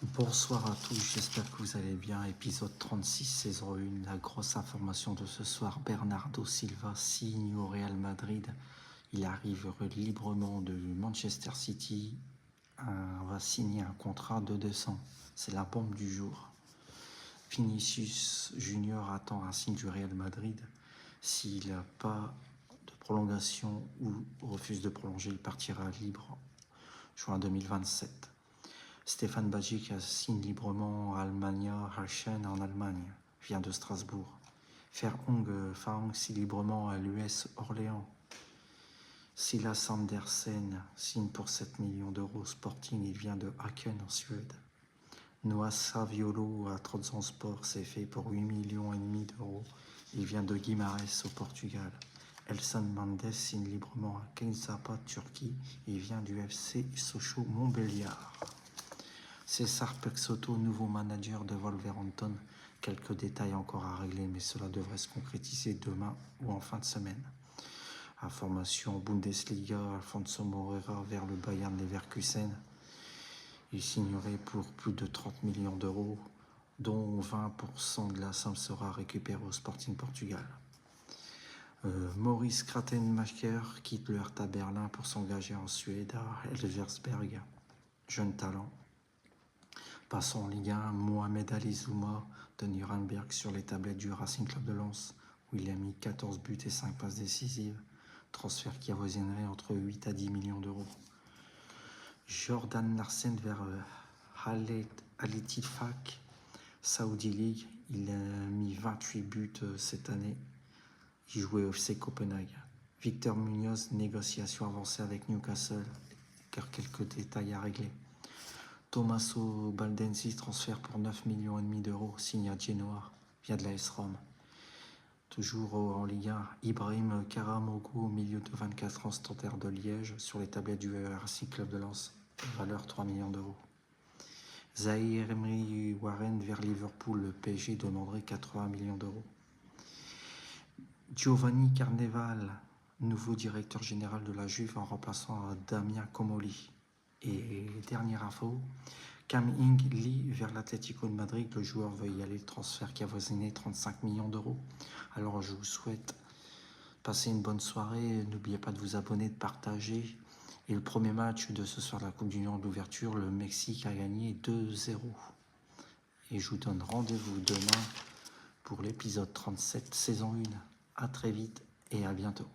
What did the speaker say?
Bonsoir à tous, j'espère que vous allez bien. Épisode 36, saison 1. La grosse information de ce soir, Bernardo Silva signe au Real Madrid. Il arrive librement de Manchester City. Va signer un contrat de 200. C'est la bombe du jour. Vinicius Junior attend un signe du Real Madrid. S'il n'a pas de prolongation ou refuse de prolonger, il partira libre juin 2027. Stefan Bajic signe librement à Alemannia Aachen en Allemagne, vient de Strasbourg. Ferhung Fang signe librement à l'US Orléans. Silas Andersen signe pour 7 millions d'euros Sporting, il vient de Haken en Suède. Noah Saviolo à Trabzonspor s'est fait pour 8,5 millions d'euros, il vient de Guimarães au Portugal. Elson Mendes signe librement à Kenzapa, Turquie, il vient du FC Sochaux Montbéliard. César Peixoto, nouveau manager de Wolverhampton. Quelques détails encore à régler, mais cela devrait se concrétiser demain ou en fin de semaine. Information Bundesliga, Alfonso Moreira vers le Bayern Leverkusen. Il signerait pour plus de 30 millions d'euros, dont 20% de la somme sera récupérée au Sporting Portugal. Maurice Kratenmacher quitte le Hertha Berlin pour s'engager en Suède à Elversberg. Jeune talent. Passons en Ligue 1, Mohamed Ali Zouma de Nuremberg sur les tablettes du Racing Club de Lens, où il a mis 14 buts et 5 passes décisives. Transfert qui avoisinerait entre 8 à 10 millions d'euros. Jordan Larsen vers Al Ettifaq, Saudi League. Il a mis 28 buts cette année. Il jouait au FC Copenhague. Victor Munoz, négociation avancée avec Newcastle, car quelques détails à régler. Tommaso Baldenzi, transfert pour 9,5 millions d'euros, signe à Genoa, via de la S-Rome. Toujours en Ligue 1, Ibrahim Karamogo, au milieu de 24 ans, standard de Liège, sur les tablettes du Racing Club de Lens, valeur 3 millions d'euros. Zahir Emery Warren vers Liverpool, le PSG demanderait 80 millions d'euros. Giovanni Carneval, nouveau directeur général de la Juve en remplaçant Damien Comolli. Et dernière info, Cam Ing-Lee vers l'Atlético de Madrid, le joueur veut y aller, le transfert qui avoisinait 35 millions d'euros. Alors je vous souhaite passer une bonne soirée, n'oubliez pas de vous abonner, de partager. Et le premier match de ce soir de la Coupe du Monde d'ouverture, le Mexique a gagné 2-0. Et je vous donne rendez-vous demain pour l'épisode 37, saison 1. À très vite et à bientôt.